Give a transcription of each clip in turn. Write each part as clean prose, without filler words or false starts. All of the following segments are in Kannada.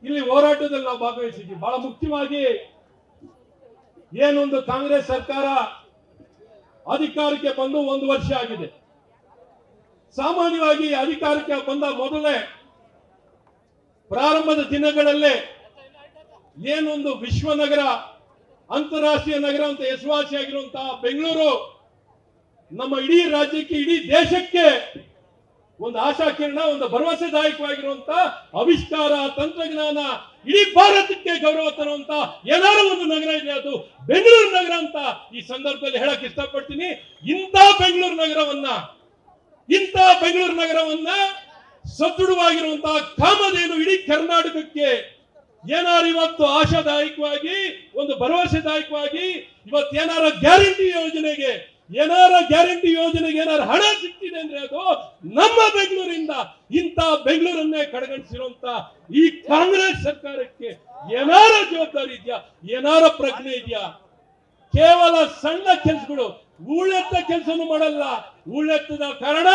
ಇಲ್ಲಿ ಹೋರಾಟದಲ್ಲಿ ನಾವು ಭಾಗವಹಿಸಿದ್ವಿ. ಬಹಳ ಮುಖ್ಯವಾಗಿ ಏನೊಂದು ಕಾಂಗ್ರೆಸ್ ಸರ್ಕಾರ ಅಧಿಕಾರಕ್ಕೆ ಬಂದು 1 ವರ್ಷ ಆಗಿದೆ. ಸಾಮಾನ್ಯವಾಗಿ ಅಧಿಕಾರಕ್ಕೆ ಬಂದ ಮೊದಲೇ ಪ್ರಾರಂಭದ ದಿನಗಳಲ್ಲೇ ಏನೊಂದು ವಿಶ್ವನಗರ, ಅಂತಾರಾಷ್ಟ್ರೀಯ ನಗರ ಅಂತ ಹೆಸರುವಾಸಿಯಾಗಿರುವಂತಹ ಬೆಂಗಳೂರು ನಮ್ಮ ಇಡೀ ರಾಜ್ಯಕ್ಕೆ, ಇಡೀ ದೇಶಕ್ಕೆ ಒಂದು ಆಶಾಕಿರಣ, ಒಂದು ಭರವಸೆದಾಯಕವಾಗಿರುವಂತಹ ಆವಿಷ್ಕಾರ, ತಂತ್ರಜ್ಞಾನ, ಇಡೀ ಭಾರತಕ್ಕೆ ಗೌರವ ತರುವಂತ ಏನಾರು ಒಂದು ನಗರ ಇದೆ, ಅದು ಬೆಂಗಳೂರು ನಗರ ಅಂತ ಈ ಸಂದರ್ಭದಲ್ಲಿ ಹೇಳಕ್ ಇಷ್ಟಪಡ್ತೀನಿ. ಇಂಥ ಬೆಂಗಳೂರು ನಗರವನ್ನ ಸದೃಢವಾಗಿರುವಂತಹ ಕಾಮಧೇನು ಇಡೀ ಕರ್ನಾಟಕಕ್ಕೆ ಏನಾರು ಇವತ್ತು ಆಶಾದಾಯಕವಾಗಿ, ಒಂದು ಭರವಸೆದಾಯಕವಾಗಿ ಇವತ್ತೇನಾರ ಗ್ಯಾರಂಟಿ ಯೋಜನೆಗೆ ಏನಾರು ಹಣ ಸಿಕ್ತಿದೆ ಅಂದ್ರೆ ಅದು ನಮ್ಮ ಬೆಂಗಳೂರಿಂದ. ಇಂಥ ಬೆಂಗಳೂರನ್ನೇ ಕಡೆಗಣಿಸಿರುವಂತ ಈ ಕಾಂಗ್ರೆಸ್ ಸರ್ಕಾರಕ್ಕೆ ಏನಾರ ಜವಾಬ್ದಾರಿ ಇದೆಯಾ? ಏನಾರ ಪ್ರಜ್ಞೆ ಇದೆಯಾ? ಕೇವಲ ಸಣ್ಣ ಕೆಲಸಗಳು, ಊಳೆತ್ತ ಕೆಲಸನೂ ಮಾಡಲ್ಲ. ಊಳೆತ್ತದ ಕಾರಣ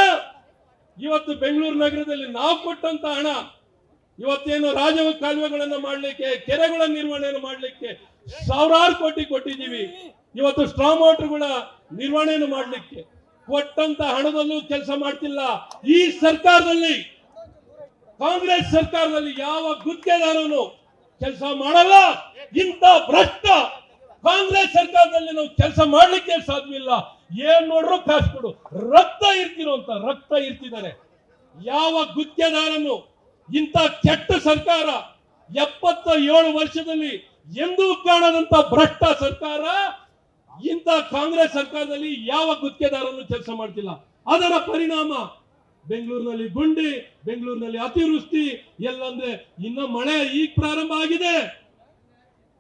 ಇವತ್ತು ಬೆಂಗಳೂರು ನಗರದಲ್ಲಿ ನಾವು ಕೊಟ್ಟಂತ ಹಣ, ಇವತ್ತೇನು ರಾಜ ಕಾಲುವೆಗಳನ್ನು ಮಾಡಲಿಕ್ಕೆ, ಕೆರೆಗಳ ನಿರ್ವಹಣೆಯನ್ನು ಮಾಡಲಿಕ್ಕೆ ಸಾವಿರಾರು ಕೋಟಿ ಕೊಟ್ಟಿದ್ದೀವಿ. ಇವತ್ತು ಸ್ಟ್ರಾಂಗ್ ವಾಟರ್ಗಳ ನಿರ್ವಹಣೆಯನ್ನು ಮಾಡಲಿಕ್ಕೆ ಕೊಟ್ಟಂತ ಹಣದಲ್ಲೂ ಕೆಲಸ ಮಾಡ್ತಿಲ್ಲ. ಈ ಸರ್ಕಾರದಲ್ಲಿ, ಕಾಂಗ್ರೆಸ್ ಸರ್ಕಾರದಲ್ಲಿ ಯಾವ ಗುತ್ತಿಗೆದಾರನು ಕೆಲಸ ಮಾಡಲ್ಲ. ಇಂಥ ಭ್ರಷ್ಟ ಕಾಂಗ್ರೆಸ್ ಸರ್ಕಾರದಲ್ಲಿ ನಾವು ಕೆಲಸ ಮಾಡ್ಲಿಕ್ಕೆ ಸಾಧ್ಯವಿಲ್ಲ. ಏನ್ ನೋಡ್ರು ಕಾಸು ಕೊಡು, ರಕ್ತ ಇರ್ತಿದ್ದಾರೆ. ಯಾವ ಗುತ್ತಿಗೆದಾರನು, ಇಂಥ ಕೆಟ್ಟ ಸರ್ಕಾರ 77 ವರ್ಷದಲ್ಲಿ ಎಂದೂ ಕಾಣದಂತ ಭ್ರಷ್ಟ ಸರ್ಕಾರ, ಇಂಥ ಕಾಂಗ್ರೆಸ್ ಸರ್ಕಾರದಲ್ಲಿ ಯಾವ ಗುತ್ತಿಗೆದಾರನು ಕೆಲಸ ಮಾಡ್ತಿಲ್ಲ. ಅದರ ಪರಿಣಾಮ ಬೆಂಗಳೂರಿನಲ್ಲಿ ಗುಂಡಿ, ಬೆಂಗಳೂರಿನಲ್ಲಿ ಅತಿವೃಷ್ಟಿ. ಎಲ್ಲಂದ್ರೆ ಇನ್ನ ಮಳೆ ಈಗ ಪ್ರಾರಂಭ ಆಗಿದೆ.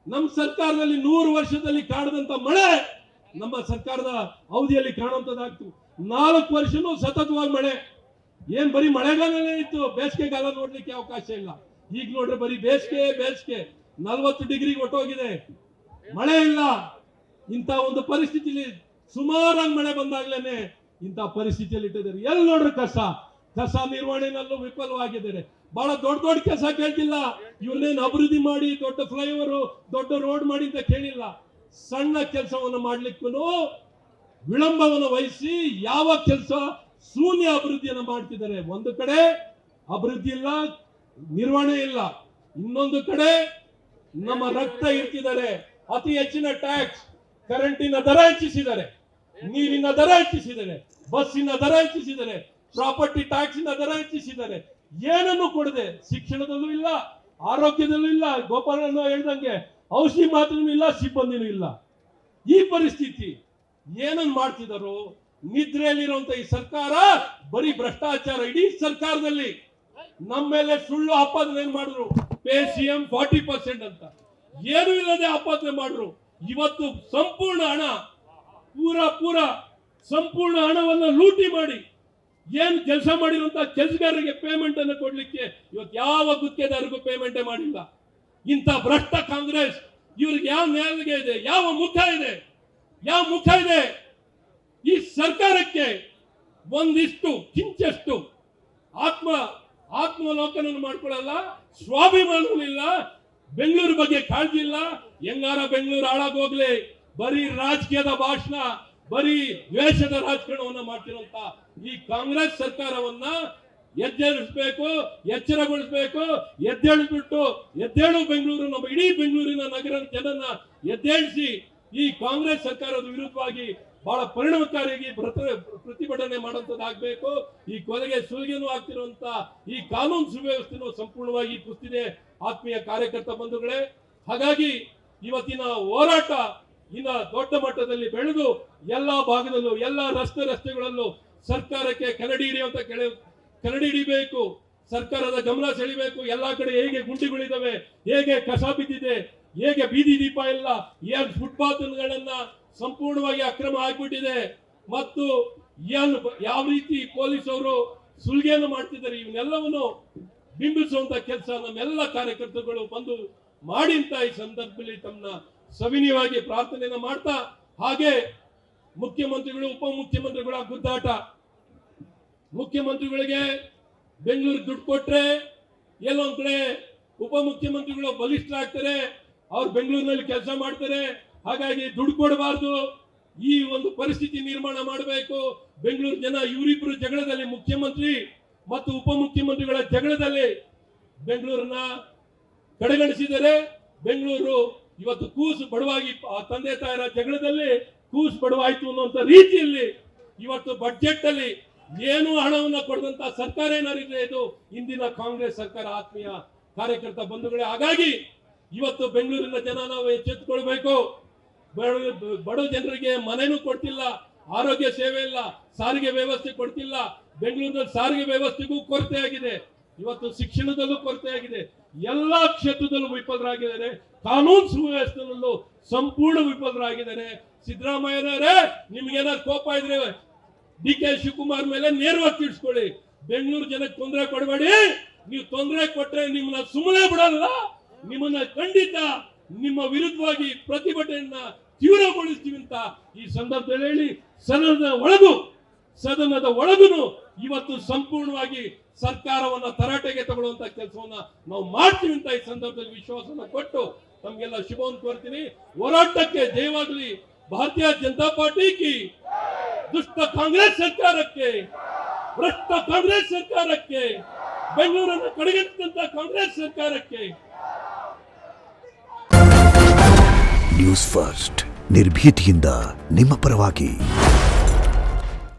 ನಮ್ಮ ಸರ್ಕಾರದಲ್ಲಿ 100 ವರ್ಷದಲ್ಲಿ ಕಾಣದಂತ ಮಳೆ ನಮ್ಮ ಸರ್ಕಾರದ ಅವಧಿಯಲ್ಲಿ ಕಾಣುವಂತದ್ದಾಗ್ತು. 4 ವರ್ಷನೂ ಸತತವಾಗಿ ಮಳೆ. ಏನ್ ಬರೀ ಮಳೆಗಾಲನೇ ಇತ್ತು, ಬೇಸಿಗೆಗಾಲ ನೋಡ್ಲಿಕ್ಕೆ ಅವಕಾಶ ಇಲ್ಲ. ಈಗ ನೋಡ್ರೆ ಬರೀ ಬೇಸಿಗೆ 40 ಡಿಗ್ರಿಗೆ ಹೊಟ್ಟೋಗಿದೆ, ಮಳೆ ಇಲ್ಲ. ಇಂಥ ಒಂದು ಪರಿಸ್ಥಿತಿಯಲ್ಲಿ ಸುಮಾರಾಗಿ ಮಳೆ ಬಂದಾಗ್ಲೇನೆ ಇಂಥ ಪರಿಸ್ಥಿತಿಯಲ್ಲಿ ಇಟ್ಟಿದ್ದಾರೆ. ಎಲ್ಲಿ ನೋಡ್ರಿ ಕಸ ನಿರ್ವಹಣೆನಲ್ಲೂ ವಿಫಲವಾಗಿದ್ದಾರೆ. ಬಹಳ ದೊಡ್ಡ ಕೆಲಸ ಕೇಳ್ತಿಲ್ಲ. ಇವ್ರನ್ನೇನು ಅಭಿವೃದ್ಧಿ ಮಾಡಿ, ದೊಡ್ಡ ಫ್ಲೈಓವರ್, ದೊಡ್ಡ ರೋಡ್ ಮಾಡಿ ಅಂತ ಕೇಳಿಲ್ಲ. ಸಣ್ಣ ಕೆಲಸವನ್ನು ಮಾಡ್ಲಿಕ್ಕೂ ವಿಳಂಬವನ್ನು ವಹಿಸಿ ಯಾವ ಕೆಲಸ ಶೂನ್ಯ ಅಭಿವೃದ್ಧಿಯನ್ನು ಮಾಡ್ತಿದ್ದಾರೆ. ಒಂದು ಕಡೆ ಅಭಿವೃದ್ಧಿ ಇಲ್ಲ, ನಿರ್ವಹಣೆ ಇಲ್ಲ, ಇನ್ನೊಂದು ಕಡೆ ನಮ್ಮ ರಕ್ತ ಇರ್ತಿದ್ದಾರೆ. ಅತಿ ಹೆಚ್ಚಿನ ಟ್ಯಾಕ್ಸ್, ಕರೆಂಟಿನ ದರ ಹೆಚ್ಚಿಸಿದ್ದಾರೆ, ನೀರಿನ ದರ ಹೆಚ್ಚಿಸಿದ್ದಾರೆ, ಬಸ್ಸಿನ ದರ ಹೆಚ್ಚಿಸಿದ್ದಾರೆ, ಪ್ರಾಪರ್ಟಿ ಟ್ಯಾಕ್ಸಿನ ದರ ಹೆಚ್ಚಿಸಿದ್ದಾರೆ. ಏನನ್ನು ಕೊಡದೆ ಶಿಕ್ಷಣದಲ್ಲೂ ಇಲ್ಲ, ಆರೋಗ್ಯದಲ್ಲೂ ಇಲ್ಲ, ಗೋಪಾಲನ ಹೇಳ್ದಂಗೆ ಔಷಧಿ ಮಾತ್ರನೂ ಇಲ್ಲ, ಸಿಬ್ಬಂದಿನೂ ಇಲ್ಲ. ಈ ಪರಿಸ್ಥಿತಿ ಏನನ್ನು ಮಾಡ್ತಿದ್ದಾರೋ? ನಿದ್ರೆಯಲ್ಲಿರುವಂತ ಈ ಸರ್ಕಾರ ಬರೀ ಭ್ರಷ್ಟಾಚಾರ. ಇಡೀ ಸರ್ಕಾರದಲ್ಲಿ ನಮ್ಮ ಮೇಲೆ ಸುಳ್ಳು ಆಪಾದನೆ ಮಾಡಿದ್ರು. ಪೇ ಸಿಎಂ 40% ಅಂತ ಏನು ಇಲ್ಲದೆ ಆಪಾದನೆ ಮಾಡಿದ್ರು. ಇವತ್ತು ಸಂಪೂರ್ಣ ಹಣ, ಪೂರ ಸಂಪೂರ್ಣ ಹಣವನ್ನು ಲೂಟಿ ಮಾಡಿ ಏನ್ ಕೆಲಸ ಮಾಡಿರುವಂತ ಕೆಲಸಗಾರರಿಗೆ ಪೇಮೆಂಟ್ ಅನ್ನು ಕೊಡ್ಲಿಕ್ಕೆ ಇವತ್ತು ಯಾವ ಗುತ್ತಿಗೆದಾರರಿಗೂ ಪೇಮೆಂಟ್ ಮಾಡಿಲ್ಲ. ಇಂಥ ಭ್ರಷ್ಟ ಕಾಂಗ್ರೆಸ್, ಇವ್ರಿಗೆ ಯಾವ ನ್ಯಾಯ ಇದೆ? ಯಾವ ಮುಖ ಇದೆ? ಈ ಸರ್ಕಾರಕ್ಕೆ ಒಂದಿಷ್ಟು ಕಿಂಚಷ್ಟು ಆತ್ಮಲೋಕನ ಮಾಡ್ಕೊಳ್ಳಲ್ಲ, ಸ್ವಾಭಿಮಾನವೂ ಇಲ್ಲ, ಬೆಂಗಳೂರು ಬಗ್ಗೆ ಕಾಳಜಿ ಇಲ್ಲ. ಹೆಂಗಾರ ಬೆಂಗಳೂರು ಹಾಳಾಗೋಗ್ಲಿ, ಬರೀ ರಾಜಕೀಯದ ಭಾಷಣ, ಬರೀ ದ್ವೇಷದ ರಾಜಕಾರಣವನ್ನ ಮಾಡ್ತಿರುವಂತ ಈ ಕಾಂಗ್ರೆಸ್ ಸರ್ಕಾರವನ್ನ ಎಚ್ಚರಿಸಬೇಕು, ಎಚ್ಚರಗೊಳಿಸಬೇಕು. ಎದ್ದೇಳು ಬೆಂಗಳೂರು, ನಮ್ಮ ಇಡೀ ಬೆಂಗಳೂರಿನ ನಗರ ಜನನ್ನ ಎದ್ದೇಳಿಸಿ ಈ ಕಾಂಗ್ರೆಸ್ ಸರ್ಕಾರದ ವಿರುದ್ಧವಾಗಿ ಬಹಳ ಪರಿಣಾಮಕಾರಿಯಾಗಿ ಪ್ರತಿಭಟನೆ ಮಾಡುವಂತದ್ದಾಗಬೇಕು. ಈ ಕೊಲೆಗೆ ಸುಲಿಗೆನೂ ಆಗ್ತಿರುವಂತ ಈ ಕಾನೂನು ಸುವ್ಯವಸ್ಥೆನೂ ಸಂಪೂರ್ಣವಾಗಿ ಕುಸಿದಿದೆ ಆತ್ಮೀಯ ಕಾರ್ಯಕರ್ತ ಬಂಧುಗಳೇ. ಹಾಗಾಗಿ ಇವತ್ತಿನ ಹೋರಾಟ ಇನ್ನ ದೊಡ್ಡ ಮಟ್ಟದಲ್ಲಿ ಬೆಳೆದು ಎಲ್ಲಾ ಭಾಗದಲ್ಲೂ, ಎಲ್ಲಾ ರಸ್ತೆಗಳಲ್ಲೂ ಸರ್ಕಾರಕ್ಕೆ ಕನ್ನಡಿ ಹಿಡಿಬೇಕು, ಸರ್ಕಾರದ ಗಮನ ಸೆಳೆಯಬೇಕು. ಎಲ್ಲಾ ಕಡೆ ಹೇಗೆ ಗುಂಡಿಗಳಿದಾವೆ, ಹೇಗೆ ಕಸ ಬಿದ್ದಿದೆ, ಹೇಗೆ ಬೀದಿ ದೀಪ ಇಲ್ಲ, ಏನ್ ಫುಟ್ಪಾತ್ಗಳನ್ನ ಸಂಪೂರ್ಣವಾಗಿ ಅಕ್ರಮ ಆಗ್ಬಿಟ್ಟಿದೆ, ಮತ್ತು ಯಾವ ರೀತಿ ಪೊಲೀಸ್ ಅವರು ಸುಲಿಗೆಯನ್ನು ಮಾಡ್ತಿದ್ದಾರೆ, ಇವನ್ನೆಲ್ಲವನ್ನು ಬಿಂಬಿಸುವಂತ ಕೆಲಸ ನಮ್ಮೆಲ್ಲ ಕಾರ್ಯಕರ್ತರುಗಳು ಬಂದು ಮಾಡಿ ಅಂತ ಈ ಸಂದರ್ಭದಲ್ಲಿ ತಮ್ಮನ್ನ ಸವಿನಯವಾಗಿ ಪ್ರಾರ್ಥನೆಯನ್ನ ಮಾಡ್ತಾ, ಹಾಗೆ ಮುಖ್ಯಮಂತ್ರಿಗಳು, ಉಪಮುಖ್ಯಮಂತ್ರಿಗಳ ಗುದ್ದಾಟ. ಮುಖ್ಯಮಂತ್ರಿಗಳಿಗೆ ಬೆಂಗಳೂರಿಗೆ ದುಡ್ಡು ಕೊಟ್ರೆ ಎಲ್ಲೊಂದ್ ಕಡೆ ಉಪಮುಖ್ಯಮಂತ್ರಿಗಳು ಬಲಿಷ್ಠರಾಗ್ತಾರೆ, ಅವ್ರು ಬೆಂಗಳೂರಿನಲ್ಲಿ ಕೆಲಸ ಮಾಡ್ತಾರೆ, ಹಾಗಾಗಿ ದುಡ್ಡು ಕೊಡಬಾರ್ದು, ಈ ಒಂದು ಪರಿಸ್ಥಿತಿ ನಿರ್ಮಾಣ ಮಾಡಬೇಕು. ಬೆಂಗಳೂರು ಜನ ಇವರಿಬ್ಬರು ಜಗಳದಲ್ಲಿ, ಮುಖ್ಯಮಂತ್ರಿ ಮತ್ತು ಉಪಮುಖ್ಯಮಂತ್ರಿಗಳ ಜಗಳದಲ್ಲಿ ಬೆಂಗಳೂರನ್ನ ಕಡೆಗಣಿಸಿದರೆ, ಬೆಂಗಳೂರು ಇವತ್ತು ಕೂಸು ಬಡವಾಗಿ, ತಂದೆ ತಾಯರ ಜಗಳದಲ್ಲಿ ಕೂಸು ಬಡವಾಯ್ತು ಅನ್ನುವಂತ ರೀತಿಯಲ್ಲಿ ಇವತ್ತು ಬಡ್ಜೆಟ್ ಅಲ್ಲಿ ಏನು ಹಣವನ್ನ ಕೊಡದಂತ ಸರ್ಕಾರ ಏನಾರಿದೆ ಇದು ಇಂದಿನ ಕಾಂಗ್ರೆಸ್ ಸರ್ಕಾರ. ಆತ್ಮೀಯ ಕಾರ್ಯಕರ್ತ ಬಂಧುಗಳೇ, ಹಾಗಾಗಿ ಇವತ್ತು ಬೆಂಗಳೂರಿನ ಜನ ನಾವು ಎಚ್ಚೆತ್ತುಕೊಳ್ಬೇಕು. ಬಡ ಜನರಿಗೆ ಮನೆನೂ ಕೊಡ್ತಿಲ್ಲ, ಆರೋಗ್ಯ ಸೇವೆ ಇಲ್ಲ, ಸಾರಿಗೆ ವ್ಯವಸ್ಥೆ ಕೊಡ್ತಿಲ್ಲ. ಬೆಂಗಳೂರಿನಲ್ಲಿ ಸಾರಿಗೆ ವ್ಯವಸ್ಥೆಗೂ ಕೊರತೆ ಆಗಿದೆ, ಇವತ್ತು ಶಿಕ್ಷಣದಲ್ಲೂ ಕೊರತೆ ಆಗಿದೆ, ಎಲ್ಲಾ ಕ್ಷೇತ್ರದಲ್ಲೂ ವಿಫಲರಾಗಿದ್ದಾರೆ, ಕಾನೂನು ಸುವ್ಯವಸ್ಥೆಯಲ್ಲೂ ಸಂಪೂರ್ಣ ವಿಫಲರಾಗಿದ್ದಾರೆ. ಸಿದ್ದರಾಮಯ್ಯನವರೇ, ನಿಮ್ಗೇನಾದ್ರು ಕೋಪ ಇದ್ರೆ ಡಿ ಕೆ ಶಿವಕುಮಾರ್ ಮೇಲೆ ನೇರವಾಗಿ ತಿಳಿಸ್ಕೊಳ್ಳಿ. ಬೆಂಗಳೂರು ಜನಕ್ಕೆ ತೊಂದರೆ ಕೊಡಬೇಡಿ. ನೀವು ತೊಂದರೆ ಕೊಟ್ರೆ ನಿಮ್ಮನ್ನ ಸುಮ್ಮನೆ ಬಿಡಲ್ಲ, ನಿಮ್ಮನ್ನ ಖಂಡಿತ ನಿಮ್ಮ ವಿರುದ್ಧವಾಗಿ ಪ್ರತಿಭಟನೆಯನ್ನ ತೀವ್ರಗೊಳಿಸ್ತೀವಿ ಅಂತ ಈ ಸಂದರ್ಭದಲ್ಲಿ ಹೇಳಿ, ಸದನದ ಒಳಗೂ ಇವತ್ತು ಸಂಪೂರ್ಣವಾಗಿ ಸರ್ಕಾರವನ್ನ ತರಾಟೆಗೆ ತಗೊಳ್ಳುವಂತ ಕೆಲಸವನ್ನ ನಾವು ಮಾಡ್ತೀವಿ ಅಂತ ಈ ಸಂದರ್ಭದಲ್ಲಿ ವಿಶ್ವಾಸನ ಕೊಟ್ಟು ತಮ್ಗೆಲ್ಲ ಶುಭವನ್ನು ಕೋರ್ತೀನಿ. ಹೋರಾಟಕ್ಕೆ ಜಯವಾಗಲಿ. ಭಾರತೀಯ ಜನತಾ ಪಾರ್ಟಿ ಕಿ, ದುಷ್ಟ ಕಾಂಗ್ರೆಸ್ ಸರ್ಕಾರಕ್ಕೆ, ಭ್ರಷ್ಟ ಕಾಂಗ್ರೆಸ್ ಸರ್ಕಾರಕ್ಕೆ, ಬೆಂಗಳೂರನ್ನು ಕಡೆಗಣಿಸಿದಂತ ಕಾಂಗ್ರೆಸ್ ಸರ್ಕಾರಕ್ಕೆ. ನ್ಯೂಸ್ ಫಸ್ಟ್, ನಿರ್ಭೀತಿಯಿಂದ ನಿಮ್ಮ ಪರವಾಗಿ.